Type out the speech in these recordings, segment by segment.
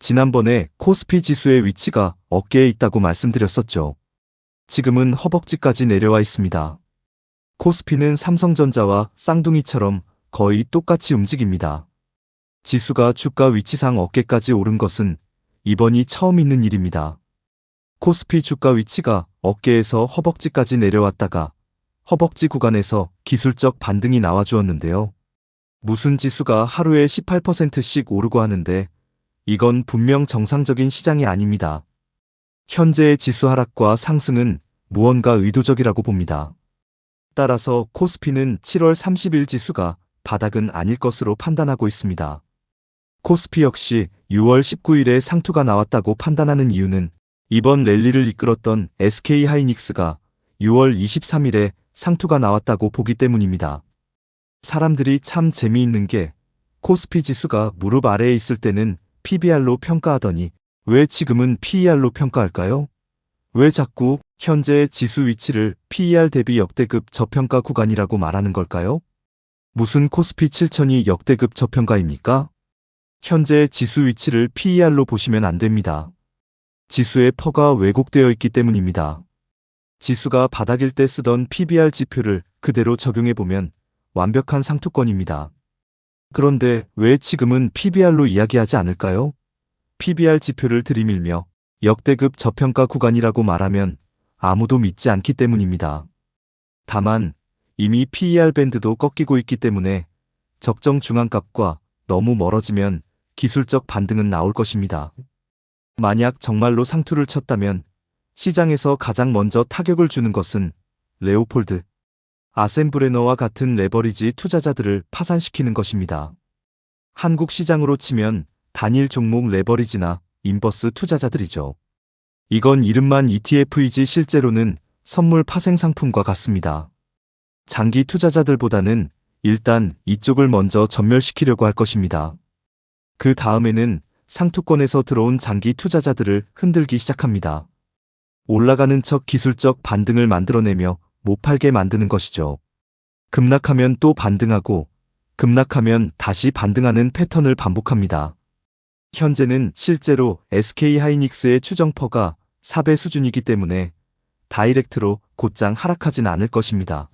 지난번에 코스피 지수의 위치가 어깨에 있다고 말씀드렸었죠. 지금은 허벅지까지 내려와 있습니다. 코스피는 삼성전자와 쌍둥이처럼 거의 똑같이 움직입니다. 지수가 주가 위치상 어깨까지 오른 것은 이번이 처음 있는 일입니다. 코스피 주가 위치가 어깨에서 허벅지까지 내려왔다가 허벅지 구간에서 기술적 반등이 나와주었는데요. 무슨 지수가 하루에 18%씩 오르고 하는데 이건 분명 정상적인 시장이 아닙니다. 현재의 지수 하락과 상승은 무언가 의도적이라고 봅니다. 따라서 코스피는 7월 30일 지수가 바닥은 아닐 것으로 판단하고 있습니다. 코스피 역시 6월 19일에 상투가 나왔다고 판단하는 이유는 이번 랠리를 이끌었던 SK하이닉스가 6월 23일에 상투가 나왔다고 보기 때문입니다. 사람들이 참 재미있는 게 코스피 지수가 무릎 아래에 있을 때는 PBR로 평가하더니 왜 지금은 PER로 평가할까요? 왜 자꾸 현재의 지수 위치를 PER 대비 역대급 저평가 구간이라고 말하는 걸까요? 무슨 코스피 7000이 역대급 저평가입니까? 현재의 지수 위치를 PER로 보시면 안 됩니다. 지수의 퍼가 왜곡되어 있기 때문입니다. 지수가 바닥일 때 쓰던 PBR 지표를 그대로 적용해보면 완벽한 상투권입니다. 그런데 왜 지금은 PBR로 이야기하지 않을까요? PBR 지표를 들이밀며 역대급 저평가 구간이라고 말하면 아무도 믿지 않기 때문입니다. 다만 이미 PER 밴드도 꺾이고 있기 때문에 적정 중앙값과 너무 멀어지면 기술적 반등은 나올 것입니다. 만약 정말로 상투를 쳤다면 시장에서 가장 먼저 타격을 주는 것은 레오폴드, 아셈브레너와 같은 레버리지 투자자들을 파산시키는 것입니다. 한국 시장으로 치면 단일 종목 레버리지나 인버스 투자자들이죠. 이건 이름만 ETF이지 실제로는 선물 파생 상품과 같습니다. 장기 투자자들보다는 일단 이쪽을 먼저 전멸시키려고 할 것입니다. 그 다음에는 상투권에서 들어온 장기 투자자들을 흔들기 시작합니다. 올라가는 척 기술적 반등을 만들어내며 못 팔게 만드는 것이죠. 급락하면 또 반등하고 급락하면 다시 반등하는 패턴을 반복합니다. 현재는 실제로 SK하이닉스의 추정퍼가 4배 수준이기 때문에 다이렉트로 곧장 하락하진 않을 것입니다.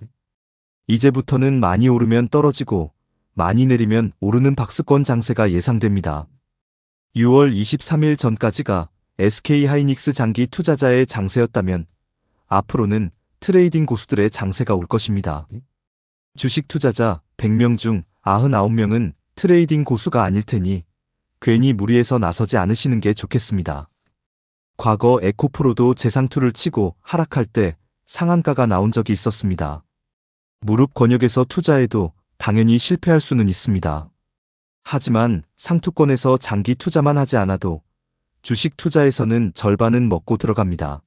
이제부터는 많이 오르면 떨어지고 많이 내리면 오르는 박스권 장세가 예상됩니다. 6월 23일 전까지가 SK하이닉스 장기 투자자의 장세였다면 앞으로는 트레이딩 고수들의 장세가 올 것입니다. 주식 투자자 100명 중 99명은 트레이딩 고수가 아닐 테니 괜히 무리해서 나서지 않으시는 게 좋겠습니다. 과거 에코프로도 재상투를 치고 하락할 때 상한가가 나온 적이 있었습니다. 무릎 권역에서 투자해도 당연히 실패할 수는 있습니다. 하지만 상투권에서 장기 투자만 하지 않아도 주식 투자에서는 절반은 먹고 들어갑니다.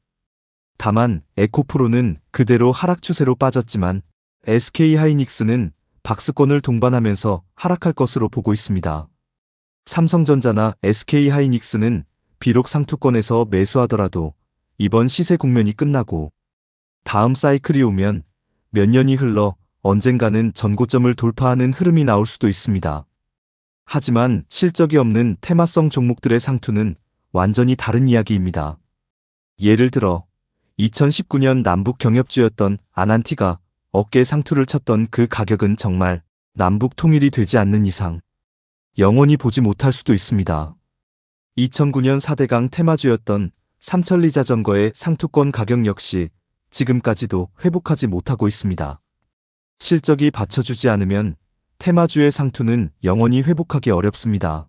다만 에코프로는 그대로 하락 추세로 빠졌지만 SK하이닉스는 박스권을 동반하면서 하락할 것으로 보고 있습니다. 삼성전자나 SK하이닉스는 비록 상투권에서 매수하더라도 이번 시세 국면이 끝나고 다음 사이클이 오면 몇 년이 흘러 언젠가는 전고점을 돌파하는 흐름이 나올 수도 있습니다. 하지만 실적이 없는 테마성 종목들의 상투는 완전히 다른 이야기입니다. 예를 들어 2019년 남북 경협주였던 아난티가 어깨 상투를 쳤던 그 가격은 정말 남북 통일이 되지 않는 이상 영원히 보지 못할 수도 있습니다. 2009년 4대강 테마주였던 삼천리 자전거의 상투권 가격 역시 지금까지도 회복하지 못하고 있습니다. 실적이 받쳐주지 않으면 테마주의 상투는 영원히 회복하기 어렵습니다.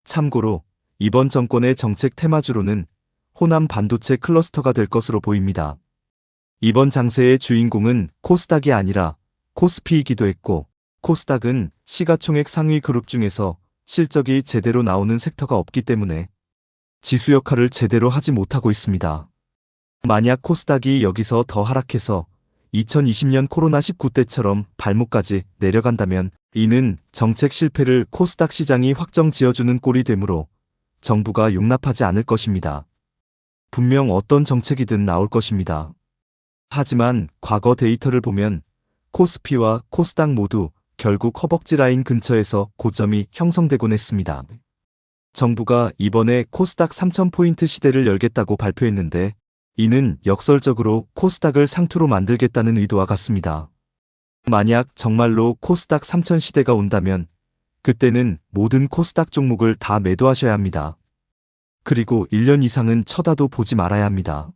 참고로 이번 정권의 정책 테마주로는 호남 반도체 클러스터가 될 것으로 보입니다. 이번 장세의 주인공은 코스닥이 아니라 코스피이기도 했고 코스닥은 시가총액 상위 그룹 중에서 실적이 제대로 나오는 섹터가 없기 때문에 지수 역할을 제대로 하지 못하고 있습니다. 만약 코스닥이 여기서 더 하락해서 2020년 코로나19 때처럼 발목까지 내려간다면 이는 정책 실패를 코스닥 시장이 확정 지어주는 꼴이 되므로 정부가 용납하지 않을 것입니다. 분명 어떤 정책이든 나올 것입니다. 하지만 과거 데이터를 보면 코스피와 코스닥 모두 결국 허벅지 라인 근처에서 고점이 형성되곤 했습니다. 정부가 이번에 코스닥 3,000포인트 시대를 열겠다고 발표했는데 이는 역설적으로 코스닥을 상투로 만들겠다는 의도와 같습니다. 만약 정말로 코스닥 3,000 시대가 온다면 그때는 모든 코스닥 종목을 다 매도하셔야 합니다. 그리고 1년 이상은 쳐다도 보지 말아야 합니다.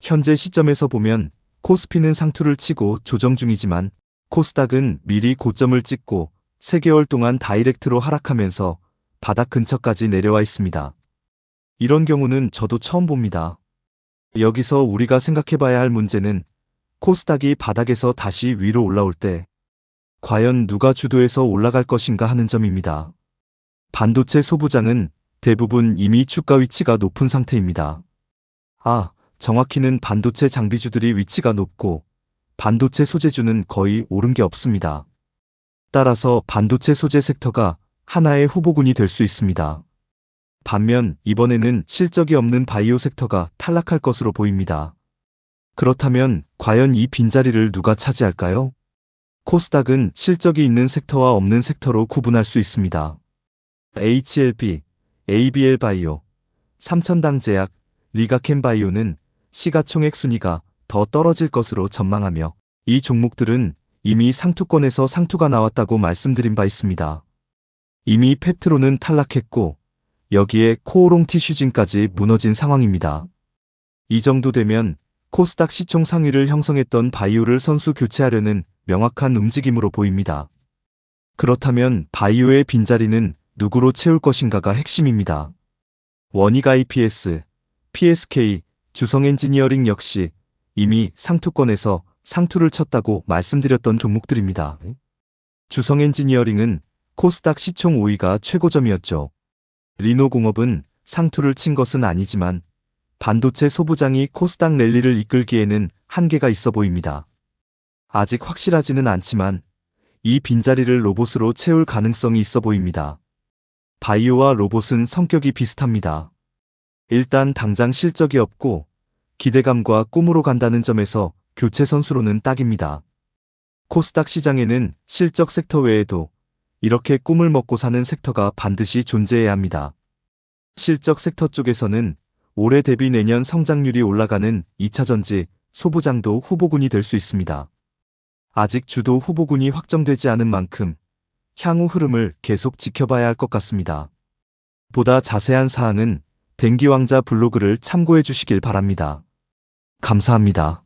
현재 시점에서 보면 코스피는 상투를 치고 조정 중이지만 코스닥은 미리 고점을 찍고 3개월 동안 다이렉트로 하락하면서 바닥 근처까지 내려와 있습니다. 이런 경우는 저도 처음 봅니다. 여기서 우리가 생각해봐야 할 문제는 코스닥이 바닥에서 다시 위로 올라올 때 과연 누가 주도해서 올라갈 것인가 하는 점입니다. 반도체 소부장은 대부분 이미 주가 위치가 높은 상태입니다. 정확히는 반도체 장비주들이 위치가 높고 반도체 소재주는 거의 오른 게 없습니다. 따라서 반도체 소재 섹터가 하나의 후보군이 될 수 있습니다. 반면 이번에는 실적이 없는 바이오 섹터가 탈락할 것으로 보입니다. 그렇다면 과연 이 빈자리를 누가 차지할까요? 코스닥은 실적이 있는 섹터와 없는 섹터로 구분할 수 있습니다. HLB, ABL 바이오, 삼천당 제약, 리가켄 바이오는 시가총액 순위가 더 떨어질 것으로 전망하며 이 종목들은 이미 상투권에서 상투가 나왔다고 말씀드린 바 있습니다. 이미 펩트론은 탈락했고 여기에 코오롱 티슈진까지 무너진 상황입니다. 이 정도 되면 코스닥 시총 상위를 형성했던 바이오를 선수 교체하려는 명확한 움직임으로 보입니다. 그렇다면 바이오의 빈자리는 누구로 채울 것인가가 핵심입니다. 원익 IPS, PSK, 주성엔지니어링 역시 이미 상투권에서 상투를 쳤다고 말씀드렸던 종목들입니다. 주성엔지니어링은 코스닥 시총 5위가 최고점이었죠. 리노공업은 상투를 친 것은 아니지만 반도체 소부장이 코스닥 랠리를 이끌기에는 한계가 있어 보입니다. 아직 확실하지는 않지만 이 빈자리를 로봇으로 채울 가능성이 있어 보입니다. 바이오와 로봇은 성격이 비슷합니다. 일단 당장 실적이 없고 기대감과 꿈으로 간다는 점에서 교체 선수로는 딱입니다. 코스닥 시장에는 실적 섹터 외에도 이렇게 꿈을 먹고 사는 섹터가 반드시 존재해야 합니다. 실적 섹터 쪽에서는 올해 대비 내년 성장률이 올라가는 2차전지, 소부장도 후보군이 될 수 있습니다. 아직 주도 후보군이 확정되지 않은 만큼 향후 흐름을 계속 지켜봐야 할 것 같습니다. 보다 자세한 사항은 댕기왕자 블로그를 참고해 주시길 바랍니다. 감사합니다.